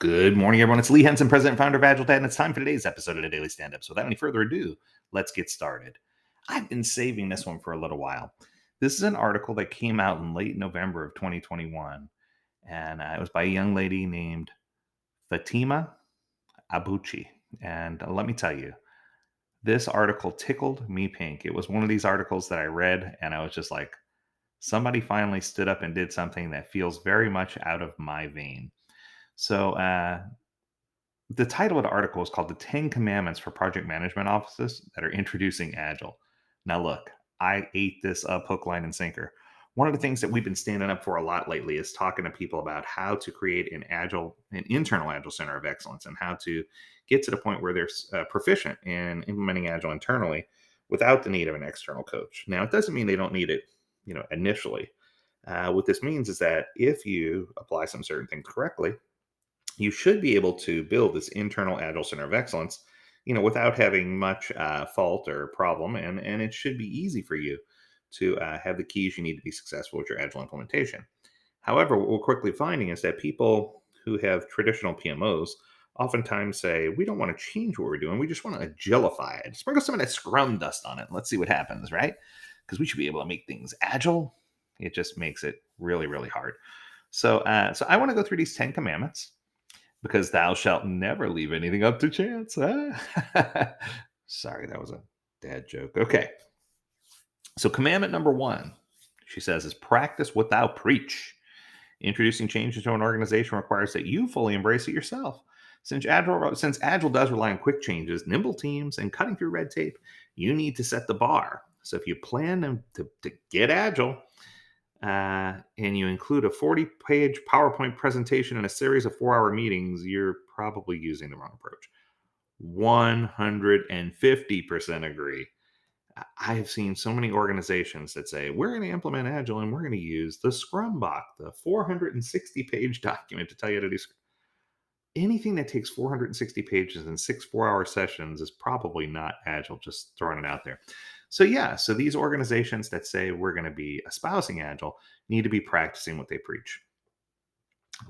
Good morning, everyone. It's Lee Henson, President and founder of Agile Dad, and it's time for today's episode of the Daily Stand-Up. So without any further ado, let's get started. I've been saving this one for a little while. This is an article that came out in late November of 2021, and it was by a young lady named Fatima Abuchi. And let me tell you, this article tickled me pink. It was one of these articles that I read, and I was just like, somebody finally stood up and did something that feels very much out of my vein. So, the title of the article is called The 10 Commandments for Project Management Offices That Are Introducing Agile. Now, look, I ate this up hook, line, and sinker. One of the things that we've been standing up for a lot lately is talking to people about how to create an internal Agile center of excellence and how to get to the point where they're proficient in implementing Agile internally without the need of an external coach. Now, it doesn't mean they don't need it, initially. What this means is that if you apply some certain things correctly, you should be able to build this internal Agile center of excellence, without having much fault or problem, and it should be easy for you to have the keys you need to be successful with your Agile implementation. However, what we're quickly finding is that people who have traditional PMOs oftentimes say, we don't want to change what we're doing. We just want to agilify it. Sprinkle some of that Scrum dust on it. And let's see what happens, right? Because we should be able to make things agile. It just makes it really, really hard. So I want to go through these 10 commandments because thou shalt never leave anything up to chance. Sorry, that was a dad joke. Okay. So commandment number 1, she says, is practice without preach. Introducing change into an organization requires that you fully embrace it yourself. Since Agile does rely on quick changes, nimble teams, and cutting through red tape, you need to set the bar. So if you plan to get Agile, and you include a 40-page PowerPoint presentation and a series of 4-hour meetings, you're probably using the wrong approach. 150% agree. I have seen so many organizations that say, we're going to implement Agile and we're going to use the Scrum Book, the 460-page document to tell you how to do Scrum. Anything that takes 460 pages in 6 4-hour sessions is probably not Agile, just throwing it out there. So these organizations that say we're going to be espousing Agile need to be practicing what they preach.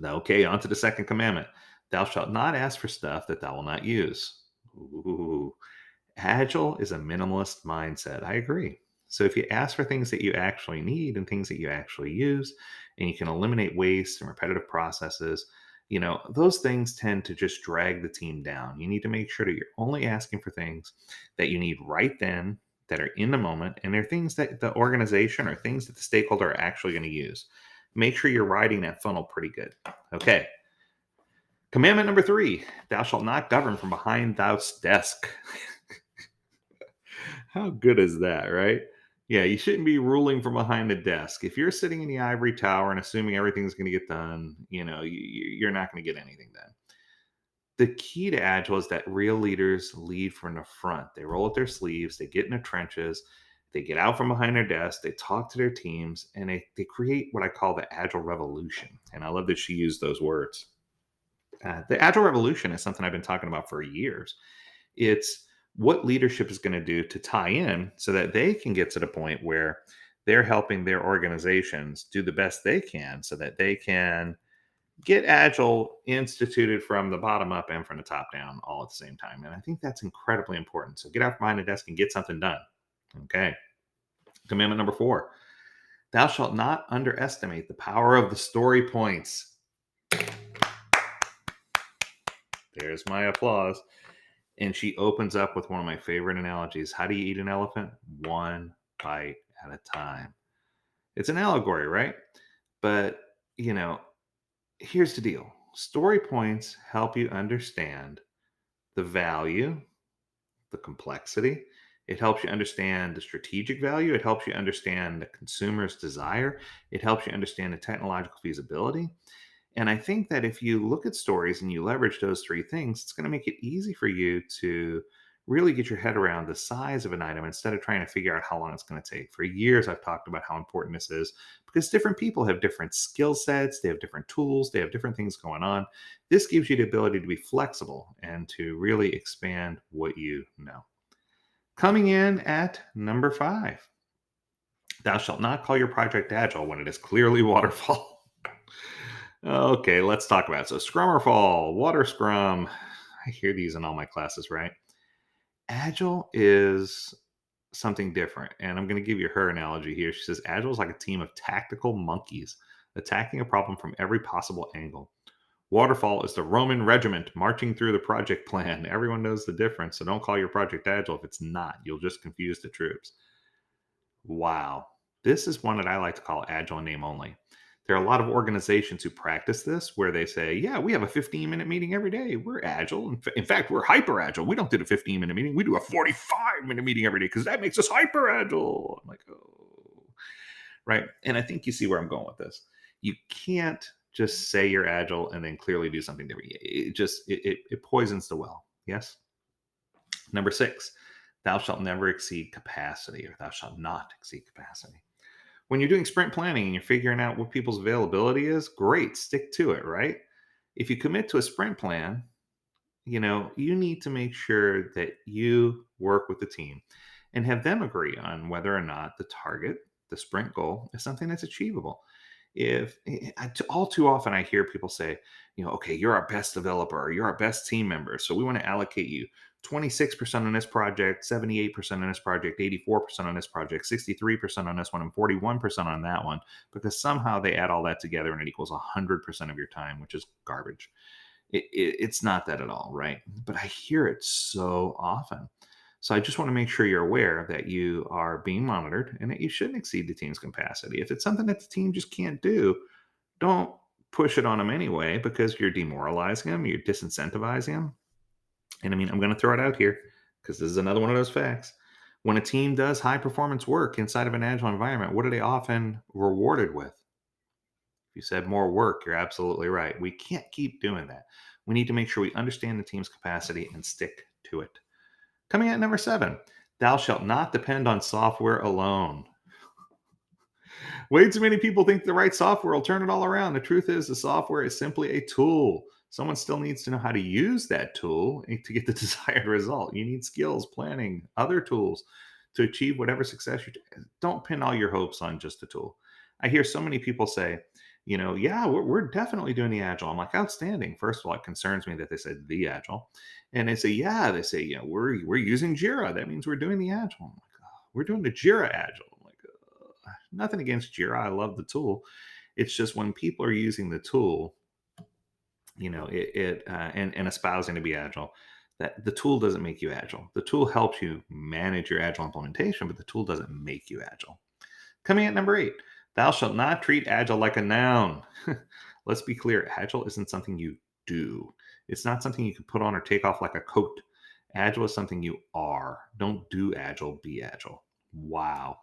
Okay, on to the second commandment. Thou shalt not ask for stuff that thou will not use. Ooh, Agile is a minimalist mindset. I agree. So if you ask for things that you actually need and things that you actually use, and you can eliminate waste and repetitive processes, those things tend to just drag the team down. You need to make sure that you're only asking for things that you need right then, that are in the moment, and they're things that the organization or things that the stakeholder are actually going to use. Make sure you're riding that funnel pretty good. Okay. Commandment number 3, thou shalt not govern from behind thou's desk. How good is that, right? Yeah, you shouldn't be ruling from behind the desk. If you're sitting in the ivory tower and assuming everything's going to get done, you're not going to get anything done. The key to Agile is that real leaders lead from the front. They roll up their sleeves, they get in the trenches, they get out from behind their desk, they talk to their teams, and they create what I call the Agile revolution. And I love that she used those words. The Agile revolution is something I've been talking about for years. It's what leadership is going to do to tie in so that they can get to the point where they're helping their organizations do the best they can so that they can get Agile instituted from the bottom up and from the top down all at the same time. And I think that's incredibly important. So get out from behind the desk and get something done. Okay. Commandment number 4, thou shalt not underestimate the power of the story points. There's my applause. And she opens up with one of my favorite analogies. How do you eat an elephant? One bite at a time. It's an allegory, right? But, here's the deal. Story points help you understand the value, the complexity. It helps you understand the strategic value. It helps you understand the consumer's desire. It helps you understand the technological feasibility. And I think that if you look at stories and you leverage those 3 things, it's going to make it easy for you to really get your head around the size of an item instead of trying to figure out how long it's going to take. For years, I've talked about how important this is because different people have different skill sets, they have different tools, they have different things going on. This gives you the ability to be flexible and to really expand what you know. Coming in at number 5, thou shalt not call your project Agile when it is clearly waterfall. Okay, let's talk about it. So, scrum or fall, water scrum. I hear these in all my classes, right? Agile is something different. And I'm going to give you her analogy here. She says, Agile is like a team of tactical monkeys attacking a problem from every possible angle. Waterfall is the Roman regiment marching through the project plan. Everyone knows the difference. So don't call your project Agile if it's not. You'll just confuse the troops. Wow. This is one that I like to call Agile in name only. There are a lot of organizations who practice this where they say, yeah, we have a 15-minute meeting every day. We're Agile. In fact, we're hyper Agile. We don't do a 15-minute meeting. We do a 45-minute meeting every day because that makes us hyper Agile. I'm like, oh, right. And I think you see where I'm going with this. You can't just say you're Agile and then clearly do something different. It poisons the well. Yes. Number 6, thou shalt never exceed capacity, or thou shalt not exceed capacity. When you're doing sprint planning and you're figuring out what people's availability is, great, stick to it, right? If you commit to a sprint plan, you need to make sure that you work with the team and have them agree on whether or not the target, the sprint goal, is something that's achievable. All too often I hear people say, okay, you're our best developer, or you're our best team member, so we want to allocate you 26% on this project, 78% on this project, 84% on this project, 63% on this one, and 41% on that one, because somehow they add all that together and it equals 100% of your time, which is garbage. It's not that at all, right? But I hear it so often. So I just want to make sure you're aware that you are being monitored and that you shouldn't exceed the team's capacity. If it's something that the team just can't do, don't push it on them anyway because you're demoralizing them, you're disincentivizing them. And I mean, I'm going to throw it out here because this is another one of those facts. When a team does high performance work inside of an agile environment, what are they often rewarded with? If you said more work, you're absolutely right. We can't keep doing that. We need to make sure we understand the team's capacity and stick to it. Coming at number 7, thou shalt not depend on software alone. Way too many people think the right software will turn it all around. The truth is, the software is simply a tool. Someone still needs to know how to use that tool to get the desired result. You need skills, planning, other tools to achieve whatever success you don't pin all your hopes on just a tool. I hear so many people say, yeah, we're definitely doing the agile. I'm like, outstanding. First of all, it concerns me that they said the agile. And they say, yeah, we're using Jira. That means we're doing the agile. I'm like, oh, we're doing the Jira agile. I'm like, nothing against Jira. I love the tool. It's just when people are using the tool, and espousing to be agile, that the tool doesn't make you agile. The tool helps you manage your agile implementation, but the tool doesn't make you agile. Coming at number 8, thou shalt not treat agile like a noun. Let's be clear, agile isn't something you do. It's not something you can put on or take off like a coat. Agile is something you are. Don't do agile, be agile. Wow.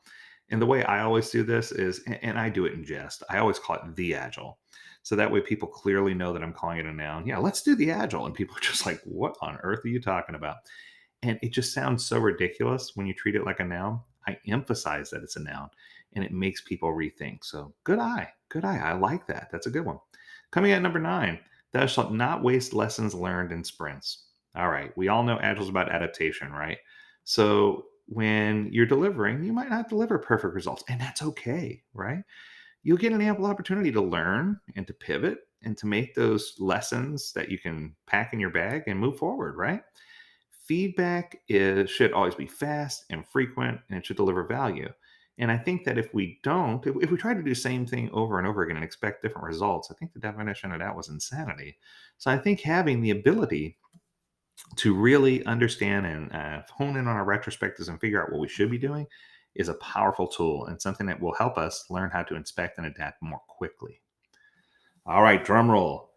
And the way I always do this is, and I do it in jest, I always call it the agile. So that way people clearly know that I'm calling it a noun. Yeah, let's do the agile. And people are just like, what on earth are you talking about? And it just sounds so ridiculous when you treat it like a noun. I emphasize that it's a noun and it makes people rethink. So good eye. Good eye. I like that. That's a good one. Coming at number 9, thou shalt not waste lessons learned in sprints. All right. We all know Agile is about adaptation, right? So when you're delivering, you might not deliver perfect results, and that's okay, right? You'll get an ample opportunity to learn and to pivot and to make those lessons that you can pack in your bag and move forward, right? Should always be fast and frequent, and it should deliver value. And I think that if we don't, if we try to do the same thing over and over again and expect different results, I think the definition of that was insanity. So I think having the ability to really understand and hone in on our retrospectives and figure out what we should be doing is a powerful tool and something that will help us learn how to inspect and adapt more quickly. All right, drum roll.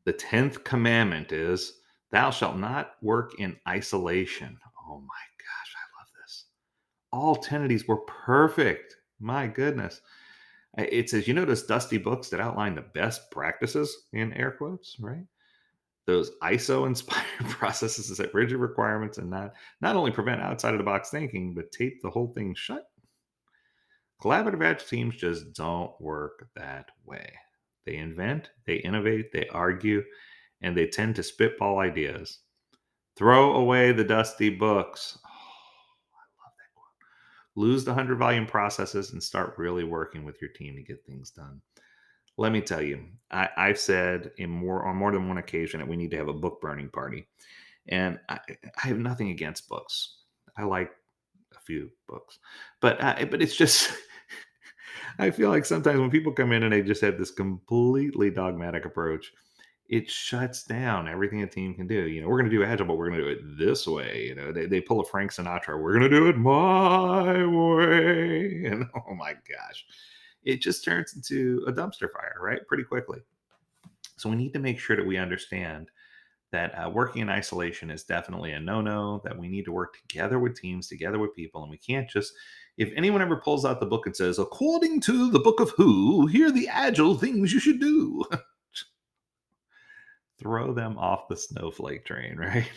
The 10th commandment is, thou shalt not work in isolation. Oh my gosh, I love this. All 10 of these were perfect. My goodness. It says, those dusty books that outline the best practices in air quotes, right? Those ISO inspired processes that set rigid requirements and not only prevent outside of the box thinking, but tape the whole thing shut. Collaborative agile teams just don't work that way. They invent, they innovate, they argue, and they tend to spitball ideas. Throw away the dusty books. Oh, I love that quote. Lose the 100 volume processes and start really working with your team to get things done. Let me tell you, I've said on more than one occasion that we need to have a book burning party. And I have nothing against books. I like a few books, but it's just I feel like sometimes when people come in and they just have this completely dogmatic approach, it shuts down everything a team can do. We're going to do agile, but we're going to do it this way. They pull a Frank Sinatra. We're going to do it my way, and oh my gosh, it just turns into a dumpster fire, right? Pretty quickly. So we need to make sure that we understand that working in isolation is definitely a no-no, that we need to work together with teams, together with people, and we can't just, if anyone ever pulls out the book and says, according to the book of who, here are the agile things you should do, throw them off the snowflake train, right?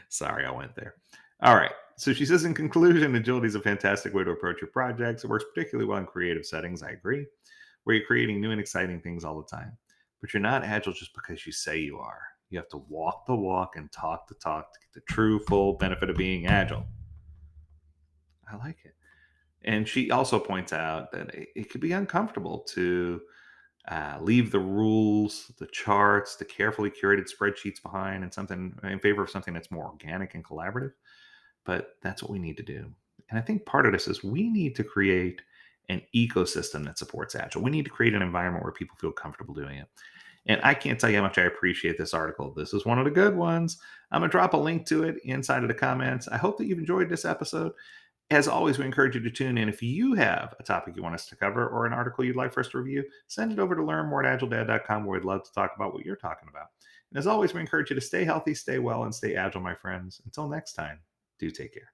Sorry, I went there. All right. So she says, in conclusion, agility is a fantastic way to approach your projects. It works particularly well in creative settings. I agree, where you're creating new and exciting things all the time. But you're not agile just because you say you are. You have to walk the walk and talk the talk to get the true full benefit of being agile. I like it. And she also points out that it could be uncomfortable to leave the rules, the charts, the carefully curated spreadsheets behind, and something in favor of something that's more organic and collaborative. But that's what we need to do. And I think part of this is we need to create an ecosystem that supports Agile. We need to create an environment where people feel comfortable doing it. And I can't tell you how much I appreciate this article. This is one of the good ones. I'm going to drop a link to it inside of the comments. I hope that you've enjoyed this episode. As always, we encourage you to tune in. If you have a topic you want us to cover or an article you'd like for us to review, send it over to learnmore@agiledad.com, where we'd love to talk about what you're talking about. And as always, we encourage you to stay healthy, stay well, and stay agile, my friends. Until next time, do take care.